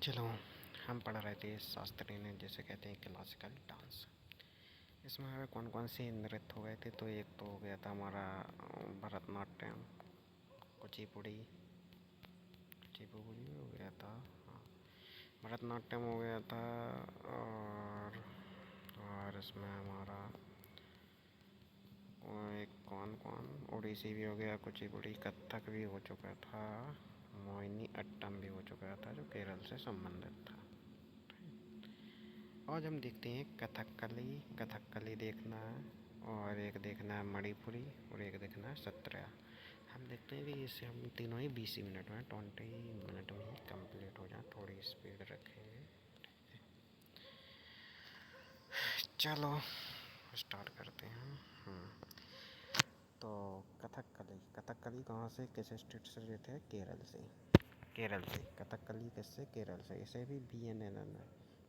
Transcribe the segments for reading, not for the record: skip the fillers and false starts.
चलो, हम पढ़ रहे थे शास्त्रीय नृत्य जिसे कहते हैं क्लासिकल डांस। इसमें हमें कौन कौन से नृत्य हो गए थे, तो एक तो हो गया था हमारा भरतनाट्यम, कुचिपुड़ी कुचिपुड़ी हो गया था। हाँ, भरतनाट्यम हो गया था। और इसमें हमारा एक कौन कौन ओडिसी भी हो गया, कुचिपुड़ी, कथक भी हो चुका था, मोहिनी अट्टम भी हो चुका था जो केरल से संबंधित था। आज हम देखते हैं कथकली। कथकली देखना है, और एक देखना है मणिपुरी, और एक देखना है सत्रिया। हम देखते हैं कि इसे हम तीनों ही 20 मिनट में 20 मिनट में ही कंप्लीट हो जाए। थोड़ी स्पीड रखेंगे। चलो स्टार्ट करते हैं। तो कथकली। कथकली कहाँ से, किस स्टेट से लेते हैं? केरल से। केरल से कथकली किससे? केरल से। इसे भी BN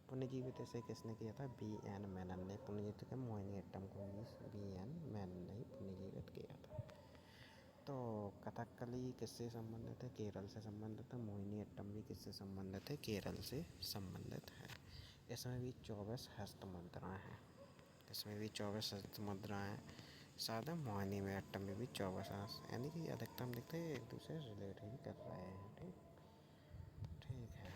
पुण्यजीवित इसे किसने किया था? BN मेनन ने पुण्यजीवित किया। मोहिनी अट्टम को भी BN मेनन ने पुण्यजीवित किया था। तो कथकली किससे संबंधित है? केरल से संबंधित है। मोहिनी अट्टम भी किससे संबंधित है? केरल से संबंधित है। इसमें भी 24 हस्त मुद्राएं हैं। इसमें भी 24 हस्त मुद्राएं हैं। सादा मोहिनी में अट्टम में भी 24 हस्त, यानी कि अधिकतम दिखते हैं एक दूसरे से रिलेट ही कर रहे हैं। ठीक ठीक है।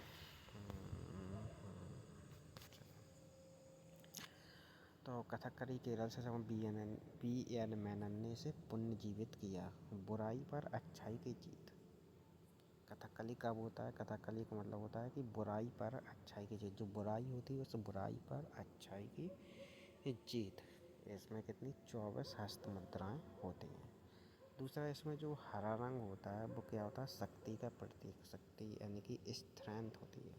तो कथकली केरल से सब BN मेनन ने इसे पुनर्जीवित किया। बुराई पर अच्छाई की जीत। कथकली कब होता है? कथकली का मतलब होता है कि बुराई पर अच्छाई की जीत। जो बुराई होती है उस बुराई पर अच्छाई की जीत। इसमें कितनी? 24 हस्त मुद्राएं होती हैं। दूसरा, इसमें जो हरा रंग होता है वो क्या होता है? शक्ति का प्रतीक। शक्ति यानी कि स्ट्रेंथ होती है।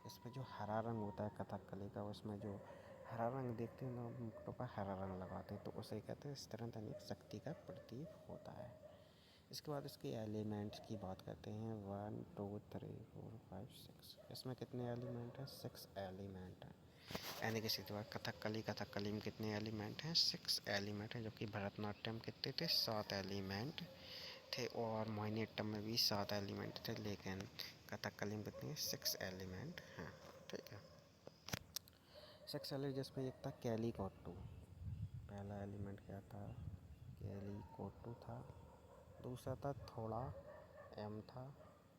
इसमें जो हरा रंग होता है कथकली का, उसमें जो हरा रंग देखते हैं लोग मुकुटों पर हरा रंग लगाते हैं, तो उसे कहते हैं स्ट्रेंथ यानी शक्ति का प्रतीक होता है। इसके बाद इसके एलिमेंट्स की बात करते हैं। 1 2 3 4 5 6। इसमें कितने एलिमेंट हैं? 6 एलिमेंट हैं। यानी कि सीधी बात, कथकली में कितने एलिमेंट हैं? 6 एलिमेंट हैं। जबकि भरतनाट्यम कितने थे? 7 एलिमेंट थे। और मोहिनीअट्टम में भी 7 एलिमेंट थे, लेकिन कथकली में कितने? 6 एलिमेंट हैं। ठीक है। 6 एलिमेंट जिसमें एक था कैलीकोट्टू। पहला एलिमेंट क्या था? कैलीकोट्टू था। दूसरा था थोड़ा एम था।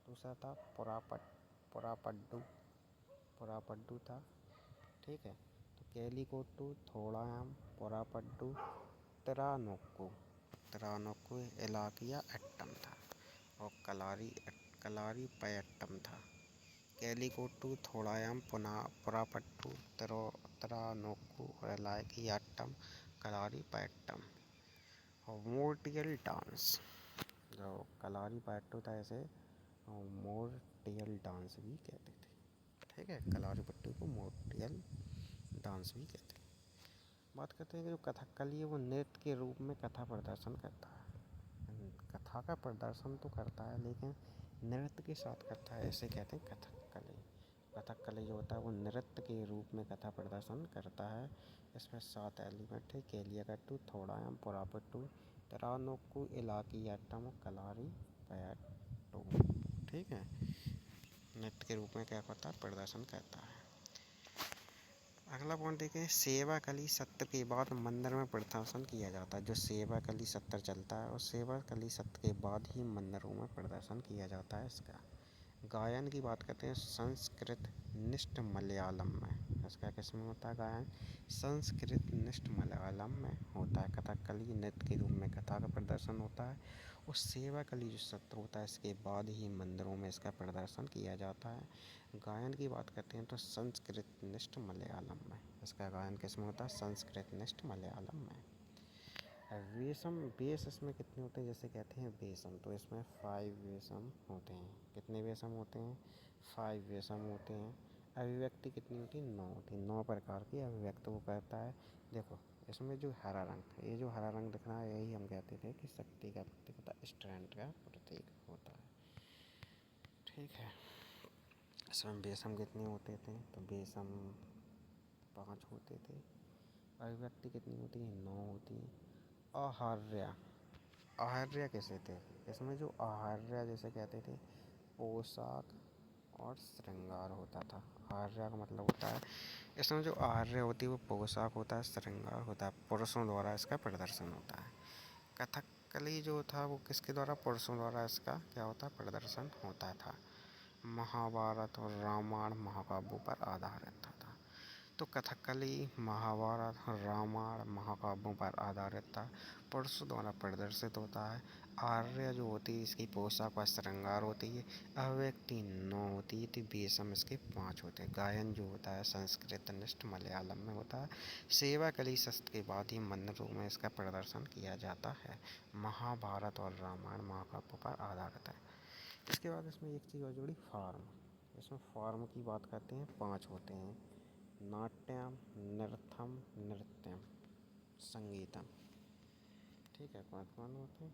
दूसरा था पुरापड्डू। पुरापड्डू था। ठीक है। तो कैलीकोट्टू, थोड़ा एम, पुरापड्डू, तिरानोक्कू। तिरानोक्कू इलाकिया अट्टम था। और कलारी पयट्टम था। कैलीकोट्टू, थोड़ायाम, पुरापट्टू, तिरानोक्कू और इलाकिया अट्टम, कलारी पयट्टम। और मोर्टियल डांस। जो कलारी पयट्टू था इसे मोर्टियल डांस भी कहते थे। ठीक है। कलारी पट्टू को मोर्टियल डांस भी कहते हैं। बात करते हैं कि जो कथकली है वो नृत्य के रूप में कथा प्रदर्शन करता है। कथा का प्रदर्शन तो करता है, लेकिन नृत्य के साथ करता है, इसे कहते हैं कथकली। कथकली जो होता है वो नृत्य के रूप में कथा प्रदर्शन करता है। इसमें 7 एलिमेंट है। केलियाकट्टू, थोड़ायम, पुरापट्टू, तिरानोक्कू, इलाकियाट्टम, कलारी पयट्टू। ठीक है। नृत्य के रूप में क्या करता है? प्रदर्शन करता है। अगला पॉइंट देखें। सेवा कली सत्र के बाद मंदिर में प्रदर्शन किया जाता है। जो सेवा कली सत्र चलता है, और सेवा कली सत्र के बाद ही मंदिरों में प्रदर्शन किया जाता है इसका। गायन की बात करते हैं। संस्कृत निष्ठ मलयालम में। इसका किस में होता है गायन? संस्कृत निष्ठ मलयालम में होता है। कथकली नृत्य के रूप में कथा का प्रदर्शन होता है। और सेवा कली जो सत्र होता है इसके बाद ही मंदिरों में इसका प्रदर्शन किया जाता है। गायन की बात करते हैं तो संस्कृत निष्ठ मलयालम में। इसका गायन किस में होता है? संस्कृत निष्ठ मलयालम में। वेशम, वेश इसमें कितने होते हैं? जैसे कहते हैं वेशम, तो इसमें 5 वेशम होते हैं। कितने वेशम होते हैं? 5 वेशम होते हैं। अभिव्यक्ति कितनी होती है? 9 होती है। 9 प्रकार की अभिव्यक्ति वो करता है। देखो, इसमें जो हरा रंग, ये जो हरा रंग दिख रहा है, यही हम कहते थे कि शक्ति का प्रतीक होता है, स्ट्रेंथ का प्रतीक होता है। ठीक है। इसमें वेशम कितने होते थे? तो वेशम 5 होते थे। अभिव्यक्ति कितनी होती है? 9 होती है। आहार्य, आहार्य कैसे थे? इसमें जो आहार्य जैसे कहते थे पोशाक और श्रृंगार होता था। आर्या का मतलब होता है, इसमें जो आर्य होती है वो पोशाक होता है, श्रृंगार होता है, पुरुषों द्वारा इसका प्रदर्शन होता है। कथकली जो था वो किसके द्वारा, पुरुषों द्वारा इसका क्या होता है, प्रदर्शन होता था। महाभारत और रामायण महाकाव्यों पर आधारित था। तो कथकली महाभारत रामायण महाकाव्यों पर आधारित था, पुरुषों द्वारा प्रदर्शित होता है। आर्य जो होती है इसकी पोशाक व श्रृंगार होती है। अव्यक्ति 9 होती है, तो बेसम इसके 5 होते हैं। गायन जो होता है संस्कृत निष्ठ मलयालम में होता है। सेवा कली शस्त्र के बाद ही मंदिरों में इसका प्रदर्शन किया जाता है। महाभारत और रामायण महाकाव्यों पर आधारित है। इसके बाद इसमें एक चीज़ और जुड़ी, फार्म। इसमें फार्म की बात करते हैं, 5 होते हैं। नाट्यम, नृत्यम, नृत्यम, संगीतम। ठीक है, कौन कौन होते हैं,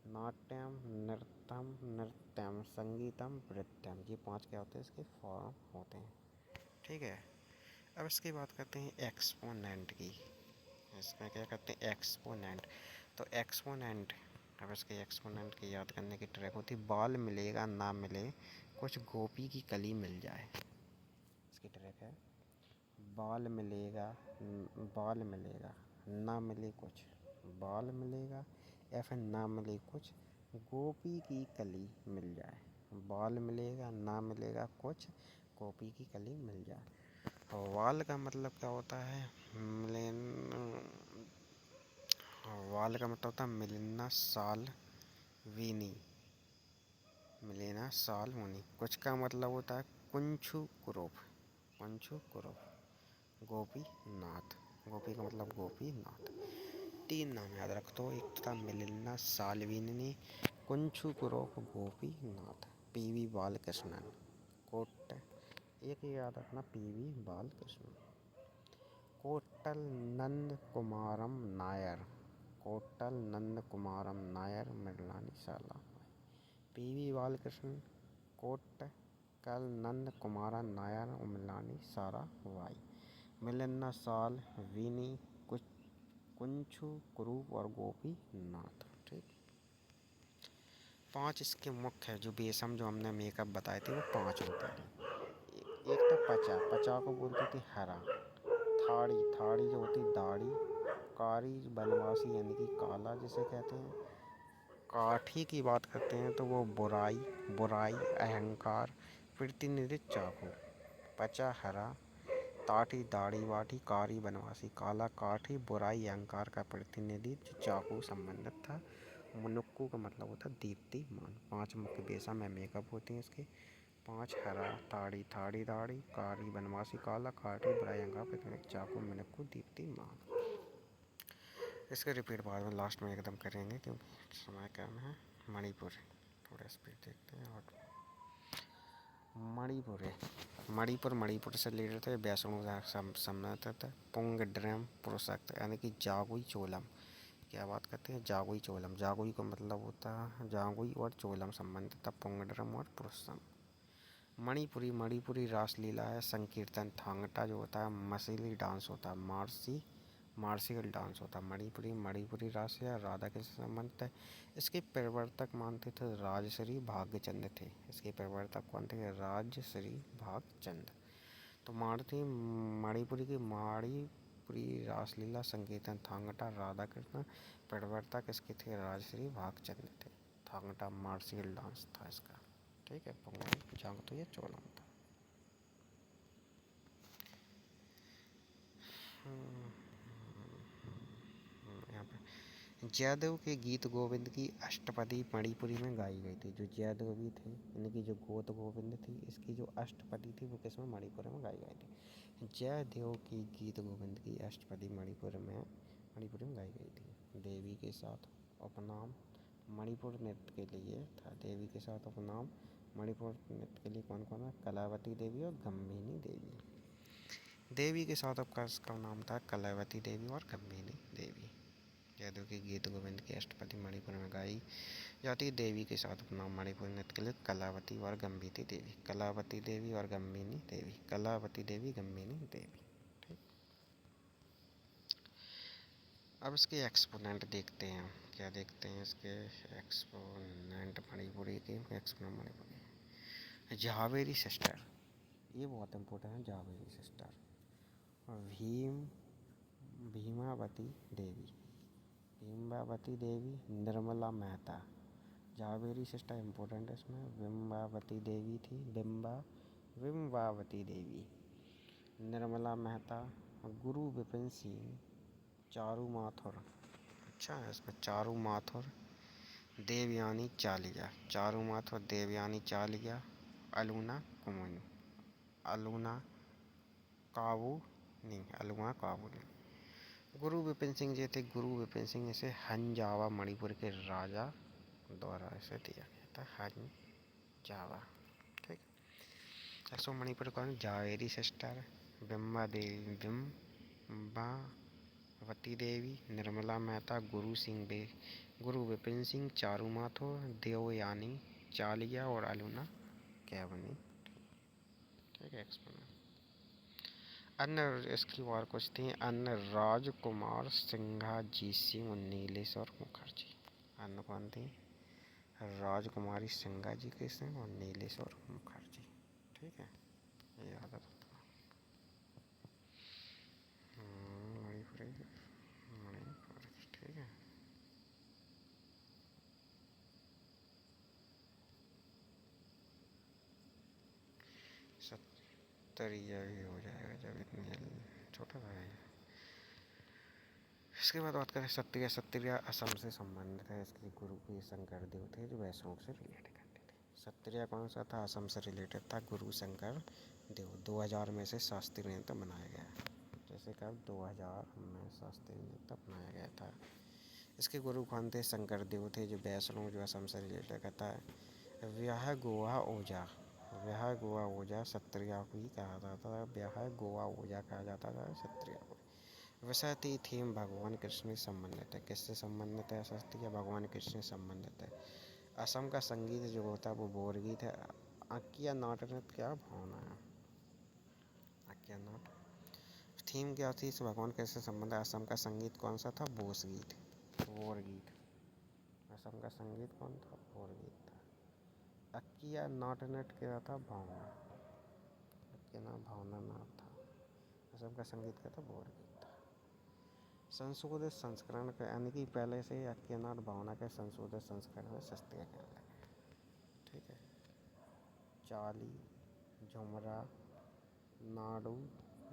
नाट्यम, नृत्यम, नृत्यम, संगीतम, नृत्यम। ये 5 क्या होते हैं, इसके फॉर्म होते हैं। ठीक है, अब इसकी बात करते हैं एक्सपोनेंट की। इसमें क्या करते हैं, एक्सपोनेंट। तो एक्सपोनेंट, अब इसके एक्सपोनेंट की याद करने की ट्रैक होती, बाल मिलेगा ना मिले कुछ गोपी की कली मिल जाए। इसकी ट्रैक है, बाल मिलेगा, बाल मिलेगा ना मिले कुछ, बाल मिलेगा या फिर ना मिले कुछ, गोपी की कली मिल जाए। बाल मिलेगा ना मिलेगा कुछ, गोपी की कली मिल जाए। और वाल का मतलब क्या होता है, मिलन। वाल का मतलब होता है मिलना साल वीनी, मिलेना साल मुनि। कुछ का मतलब होता है कुंछु कुरूप, कुंछु कुरूप, गोपी नाथ। गोपी का मतलब गोपी नाथ। 3 नाम याद रख दो, एक था मिलिंदा साल्विनी, कुंछु कुरूप, गोपी नाथ। पीवी बालकृष्णन कोट, एक याद रखना, पीवी बालकृष्णन। कोट्टल नंद कुमारम नायर, कोट्टल नंद कुमारम नायर मृणाली शाला। पीवी बालकृष्णन, कोट्टल नंद कुमारन नायर मृणाली सारा वाई। मिलन्ना साल वीनी, कुंछु कुरूप और गोपी नाथ। ठीक, 5 इसके मुख्य है, जो बेसम जो हमने मेकअप बताए थे वो 5 होते हैं। एक तो पचा, पचा को बोलते थे हरा। थाड़ी, थाड़ी जो होती दाढ़ी। कारी बनवासी यानी कि काला जिसे कहते हैं। काठी की बात करते हैं तो वो बुराई, बुराई अहंकार प्रतिनिधि चाकू। पचा हरा, ताटी दाढ़ी वाटी, कारी बनवासी, काला काठी, बुराई अहंकार का प्रतिनिधि चाकू संबंधित था। मुनुक्कू का मतलब होता है दीप्तिमान। 5 मुख्य बेसम में मेकअप होते हैं इसके। 5 हरा, ताड़ी, थाड़ी दाढ़ी, कारी बनवासी, काला काठी, बुराई अहंकार प्रतिनिधि चाकू, मुनुक्कू, दीप्तिमान। इसके रिपीट बाद में लास्ट में एकदम करेंगे क्योंकि समय कम है। मणिपुर, थोड़ा स्पीड देखते हैं। और मणिपुर से रिलेटेड थे। वैष्णो सम्मत था। पुंग ड्रम प्रोसक्त यानी कि जागुई चोलम। क्या बात करते हैं, जागुई चोलम। जागुई का मतलब होता है जागुई और चोलम संबंधित था, पुंग ड्रम और पुरुषम। मणिपुरी रासलीला है। संकीर्तन थांगटा जो होता है मसीली डांस होता है, मार्शियल डांस होता है। मणिपुरी रासलीला राधा कृष्ण से संबंधित है। इसके प्रवर्तक मानते थे राजश्री भाग्यचंद थे। इसके प्रवर्तक कौन थे, राजश्री भाग्यचंद। तो मणिपुरी रासलीला संकीर्तन थांगटा राधा कृष्ण, प्रवर्तक इसके थे राजश्री भाग्यचंद थे। थांगटा मार्शियल डांस था इसका। ठीक है, पंगुल जांग तो ये चोलम था। यहाँ पे जयदेव के गीत गोविंद की अष्टपदी मणिपुरी में गाई गई थी। जो जयदेवी थे इनकी जो गोत गोविंद थी, इसकी जो अष्टपदी थी वो किसमें, मणिपुर में गाई गई थी। जयदेव की गीत गोविंद की अष्टपदी मणिपुर में गाई गई थी। देवी के साथ उपनाम मणिपुर नृत्य के लिए था। देवी के साथ उपनाम मणिपुर नृत्य के लिए कौन कौन है, कलावती देवी और गंभिनी देवी। देवी के साथ का नाम था कलावती देवी और गंभिनी देवी। जयदेव के गीत गोविंद की अष्टपदी मणिपुर में गाई जाती। देवी के साथ उपनाम मणिपुर नृत्य के लिए कलावती और गंभिनी देवी। कलावती देवी और गंभिनी देवी, कलावती देवी, गंभिनी देवी। ठीक, अब इसके एक्सपोनेंट देखते हैं। क्या देखते हैं इसके एक्सपोनेंट मणिपुरी के, एक्सपोनेंट मणिपुरी। जावेरी सिस्टर, ये बहुत इम्पोर्टेंट है, जावेरी सिस्टर। और भीमावती देवी, भीमावती देवी, निर्मला मेहता। जावेरी सिस्टर इम्पोर्टेंट है इसमें, बिम्बावती देवी थी, बिम्बावती देवी, निर्मला मेहता, गुरु विपिन सिंह, चारू माथुर। अच्छा है इसमें, चारू माथुर, देवयानी चालिया, चारू माथुर, देवयानी चालिया, अलूना कुमुन, अलूना काबू नहीं, अलूना काबू नहीं। गुरु विपिन सिंह जी थे, गुरु विपिन सिंह इसे हंजावा मणिपुर के राजा द्वारा इसे दिया गया था, हंजावा। ठीक, ऐसो मणिपुर कौन, जावेरी सिस्टर, बिम्बा देवी, बिम्बावती देवी, निर्मला मेहता, गुरु विपिन सिंह, चारू माथुर, देवयानी चालिया और अलूना कैबनी। ठीक है, अन्य इसकी और कुछ थी, अन्य राजकुमार सिंघाजी सिंह और नीलेश्वर मुखर्जी। अन्य कौन थी, राजकुमारी सिंघाजी के सिंह और नीलेश्वर मुखर्जी। ठीक है, ये याद रखना। मणिपुरी, ठीक है। सत्तरिया भी हो जाएगा जब इतनी छोटा था ये। इसके बाद बात करें सत्तरिया, सत्तरिया असम से संबंधित है। इसके गुरु भी शंकर देव थे जो वैष्णव से रिलेट करते थे। सत्तरिया कौन सा था, असम से रिलेटेड था, गुरु शंकर देव। 2000 में से शास्त्रीय नृत्य बनाया गया, जैसे कब 2000 में शास्त्रीय नृत्य बनाया गया था। इसके गुरु कौन थे, शंकर देव थे जो वैष्णव जो असम से रिलेटेड करता है। व्याह गोवा ओजा, व्याह गोवा ओजा सत्तरिया को ही कहा जाता था, व्याह गोवा ओजा कहा जाता था सत्तरिया को। विषय थी थीम भगवान कृष्ण से संबंधित है, किससे संबंधित है, सत्तरिया भगवान कृष्ण से संबंधित है। असम का संगीत जो होता है वो बोरगीत है। अक्किया नाट नृत्य क्या भावना है, अक्किया नाट। थीम क्या थी, भगवान कृष्ण से संबंध है। असम का संगीत कौन सा था, बोस गीत, बोर गीत। असम का संगीत कौन था, बोर गीत था। अक्किया नाट नृत्य क्या था, भावना, अक्किया नाट भावना नाट था। असम का संगीत क्या था, बोर गीत था। संशोधित संस्करण का, यानी कि पहले से अक्किया नाट भावना के संशोधित संस्करण में सस्तिया कहने लगे। ठीक है, चाली, झुमरा, नाडू,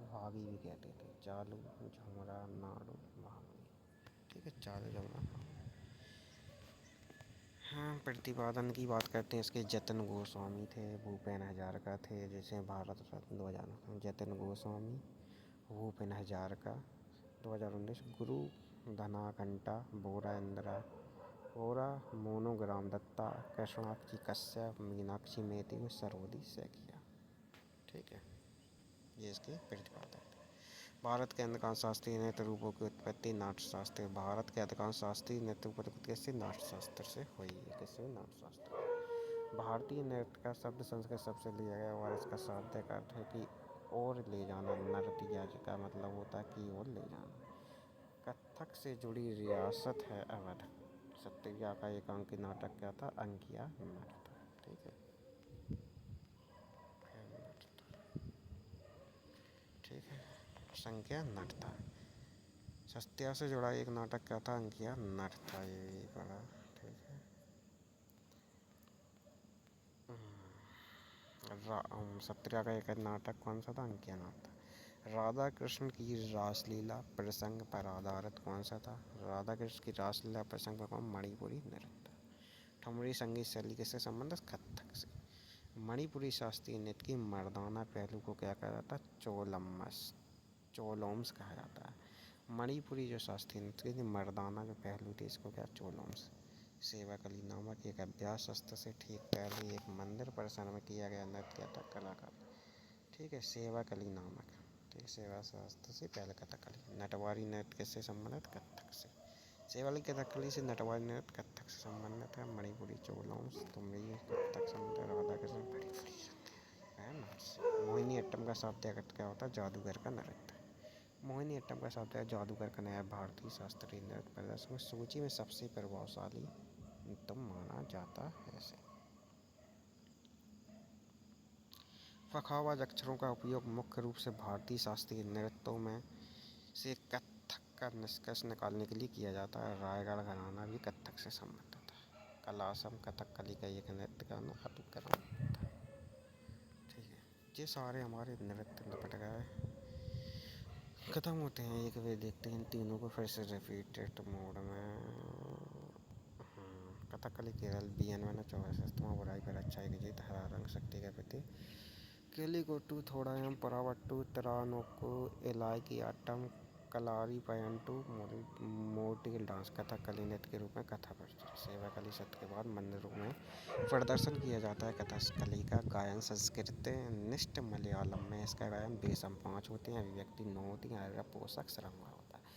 भागी भी कहते थे, चालू, झुमरा, नाडू, भागी। ठीक है, चालू, झुमरा। हाँ, प्रतिपादन की बात करते हैं, इसके जतिन गोस्वामी थे, भूपेन हजारिका थे, जैसे भारत रत्न 2000। जतिन गोस्वामी, भूपेन हजारिका 2019। गुरु धनाकंटा, बोरा इंदिरा, बोरा मोनोग्राम दत्ता, कृष्णाक्षी कश्यप, मीनाक्षी मेहती, सरोदी सैकिया। ठीक है, ये इसके प्रतिपादन। भारत के अधिकांश शास्त्रीय नृत्य रूपों की उत्पत्ति नाट्यशास्त्र। भारत के अधिकांश शास्त्रीय नृत्य उत्पत्ति किससे, नाट्यशास्त्र से हुई है। किससे, नाट्यशास्त्र। भारतीय नृत्य का शब्द संस्कृत शब्द से लिया गया और इसका शाब्दिक अर्थ है कि और ले जाना। नर्तिया का मतलब होता है कि और ले जाना। कथक से जुड़ी रियासत है अवध। सत्तरिया का एक अंकी नाटक क्या था, अंकिया नाट था। ठीक है, ठीक है, संख्या नट था। सत्या से जुड़ा एक नाटक क्या था, अंकिया नट था, ये भी पढ़ा। ठीक है, सत्या का एक नाटक कौन सा था, अंकिया नाट था। राधा कृष्ण की रासलीला प्रसंग पर आधारित कौन सा था, राधा कृष्ण की रासलीला प्रसंग पर कौन, मणिपुरी नृत्य। ठुमरी संगीत शैली किससे संबंधित, कथक से। मणिपुरी शास्त्रीय नृत्य की मर्दाना पहलू को क्या कहा जाता है, चोलोम्स कहा जाता है। मणिपुरी जो शास्त्रीय नृत्य की मर्दाना जो पहलू थे, इसको क्या, चोलोम्स। सेवाकली नामक एक अभ्यास शस्त्र से ठीक पहले एक मंदिर परिसर में किया गया नृत्य था कलाकार। ठीक है, सेवाकली नामक। ठीक, सेवा शास्त्र से पहले कथकली। नटवारी नृत्य किससे संबंधित, कथक से। सेवाली कथकली से नटवारी नृत्य कथक से संबंधित है। मणिपुरी चोलोम्स, तुमरी कथक संबंधित, राधा कृष्ण मणिपुरी है। मोहिनी अट्टम का शाब्दिक अर्थ क्या होता है, जादूगर का नृत्य। मोहिनी अट्टम का शब्द है जादूगर का नया भारतीय शास्त्रीय नृत्य प्रदर्शन में सूची में सबसे प्रभावशाली तुम माना जाता है। पखावज अक्षरों का उपयोग मुख्य रूप से भारतीय शास्त्रीय नृत्यों में से कथक का निष्कर्ष निकालने के लिए किया जाता है। रायगढ़ घराना भी कथक से संबंधित है। कलासम कथकली का एक नृत्य का अनुकरण होता है। ठीक है, ये सारे हमारे नृत्य निपट गए, खत्म होते हैं। एक वे देखते हैं इन तीनों को फिर से रिपीटेड मोड में। कथकली केरल बीएन मैंने 24 बुराई पर अच्छाई की जीत, हरा रंग शक्ति के प्रति। केलिकोटू थोड़ायम परावट्टू तिरानोकू इलायकी आटम कलारी पयंटू मोटिल डांस। कथकली नृत्य के रूप में कथा प्रस्तुत। सेवाकली सत्र के बाद मंदिरों में प्रदर्शन किया जाता है। कथकली का गायन संस्कृत निष्ठ मलयालम में इसका गायन बेसम 5 होते हैं, अभिव्यक्ति 9 होती है, पोषक श्रृंगार होता है।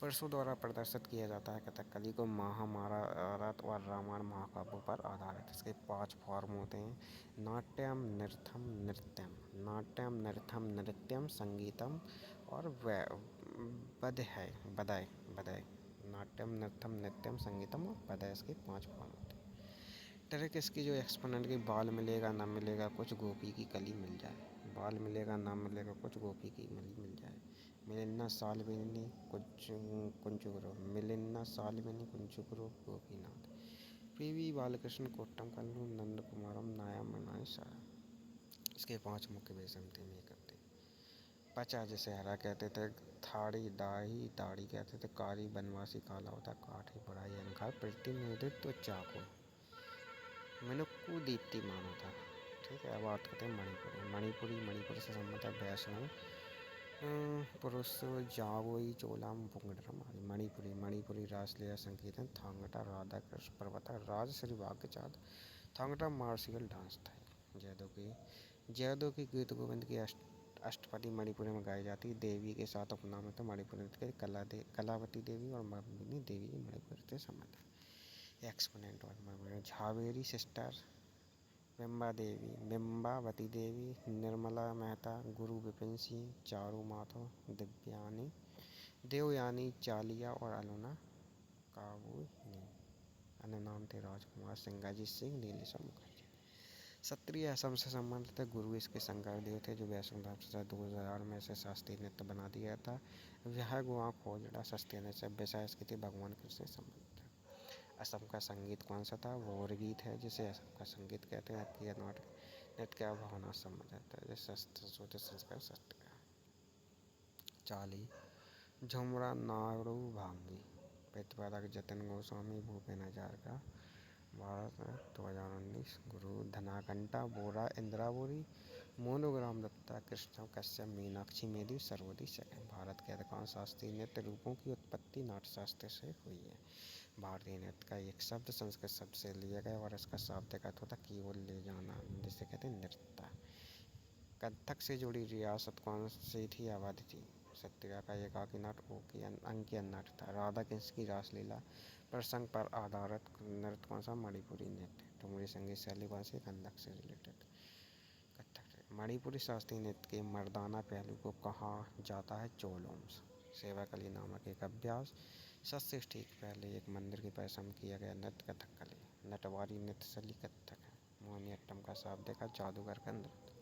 पुरुषों द्वारा प्रदर्शित किया जाता है। कथकली को महाभारत और रामायण महाकाव्यों पर आधारित। इसके 5 फॉर्म होते हैं: नाट्यम, नृत्यम, नृत्यम, नाट्यम, नृत्यम, नृत्यम, संगीतम और वदय वदय वदय। नाट्यम, नृत्यम, नृत्यम, संगीतम और वदय, इसके 5 फॉर्म होते हैं। ट्रिक इसकी जो एक्सपोनेंट की बाल मिलेगा ना मिलेगा कुछ गोपी की कली मिल जाए। बाल मिलेगा ना मिलेगा कुछ गोपी की मली मिल जाए। मिलिन्ना सालवेनी कुंचुकुरो, मिलिन्ना सालवेनी कुंचुकुरो गोपीनाथ। पीवी बालकृष्ण कोट्टम कल्लू नंद कुमारम नायम मनाई सारा। इसके 5 मुख्य वेशम थे में करते। पचा जिसे हरा कहते थे, थाड़ी दाढ़ी दाढ़ी कहते थे, कारी बनवासी काला होता, काठी बढ़ाई अहंकार, प्रतिनिधित्व चाकू, मनुक्कू दीप्तिमान होता। ठीक है, अब बात करते हैं मणिपुरी। मणिपुरी मणिपुर से संबंधित वैष्णव पुरुष जावोई चोलाम पुंगडरम आदि। मणिपुरी मणिपुरी रासलीला संकीर्तन थांगटा राधा कृष्ण पर्वता राज श्री भाग्यचाँद। थांगटा मार्शियल डांस था। जयदो की गीत गोविंद की अष्टपदी मणिपुरी में गाई जाती। देवी के साथ उपनाम है तो मणिपुरी के कलावती देवी और मबिनी देवी मणिपुर से संबंधित। एक्सपोनेंट और झावेरी सिस्टर, बिम्बा देवी, बिम्बावती देवी, निर्मला मेहता, गुरु विपिन सिंह, चारू माथो, दिव्यानी, देवयानी चालिया और अलोना काबूनी। अन्य नाम थे राजकुमार, सिंगाजी सिंह, नीलेश्वर मुखर्जी। क्षत्रिय असम से संबंधित है। गुरु इसके शंकर देव थे जो वैष्णव धर्म से 2000 में से शास्त्रीय नृत्य बना दिया था। वह गुआ खोजड़ा शास्त्रीय नृत्य विषय इसके थे भगवान कृष्ण से संबंधित। असम का संगीत कौन सा था? वोर गीत है जिसे असम का संगीत कहते हैं। आपकी नृत्य का भावना संबंधित है जैसे संस्कार शस्त्र का। चाली झुमरा नाड़ू भांगी। प्रतिपादक जतिन गोस्वामी, भूपेन हजारिका। भारत 2019। गुरु धनाकंटा बोरा, इंदिरावोरी, मोनोग्राम दत्ता, कृष्ण कश्यप, मीनाक्षी मेदी, सरस्वती सेकंड। भारत के अधिकांश शास्त्रीय नृत्य रूपों की उत्पत्ति नाट्यशास्त्र से हुई है। भारतीय नृत्य का एक शब्द संस्कृत शब्द से लिया गया और इसका शाब्दिक अर्थ होता केवल ले जाना, जिसे कहते हैं नृत्य। कथक से जुड़ी रियासत कौन सी थी? अवध थी। सत्रिया का एकाकी नाट्य अंकियन नाट्य था। राधा कृष्ण की रासलीला प्रसंग पर आधारित नृत्य कौन सा? मणिपुरी नृत्य। ठुमरी संगीत शैली कौन सी? कथक से रिलेटेड कथक। मणिपुरी शास्त्रीय नृत्य के मर्दाना पहलू को कहा जाता है चोलोम्स। सेवाकली नामक एक अभ्यास सत से ठीक पहले एक मंदिर के परिसर किया गया नृत्य कथकली। नटवारी नृत्य शैली कथक है। मोहिनीअट्टम का शाब्दिक अर्थ जादूगर का नृत्य।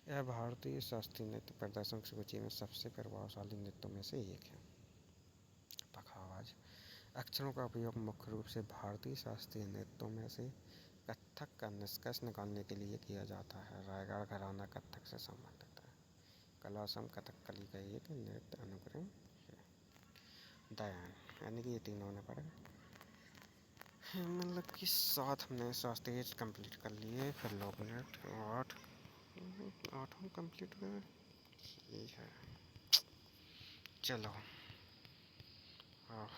यह भारतीय शास्त्रीय नृत्य प्रदर्शन सूची में सबसे प्रभावशाली नृत्यों में से एक है। पखावज अक्षरों का उपयोग मुख्य रूप से भारतीय शास्त्रीय नृत्यों में से कथक का निष्कर्ष निकालने के लिए किया जाता है। रायगढ़ घराना कथक से संबंधित है। कलासम कथकली का एक नृत्य अनुक्रम है। दयान यानी कि ये तीनों ने पढ़ा, मतलब कि 7 हमने शास्त्रीय कंप्लीट कर लिए। फिर लोक नृत्य 8 हम कंप्लीट करें। ठीक है, चलो। हाँ।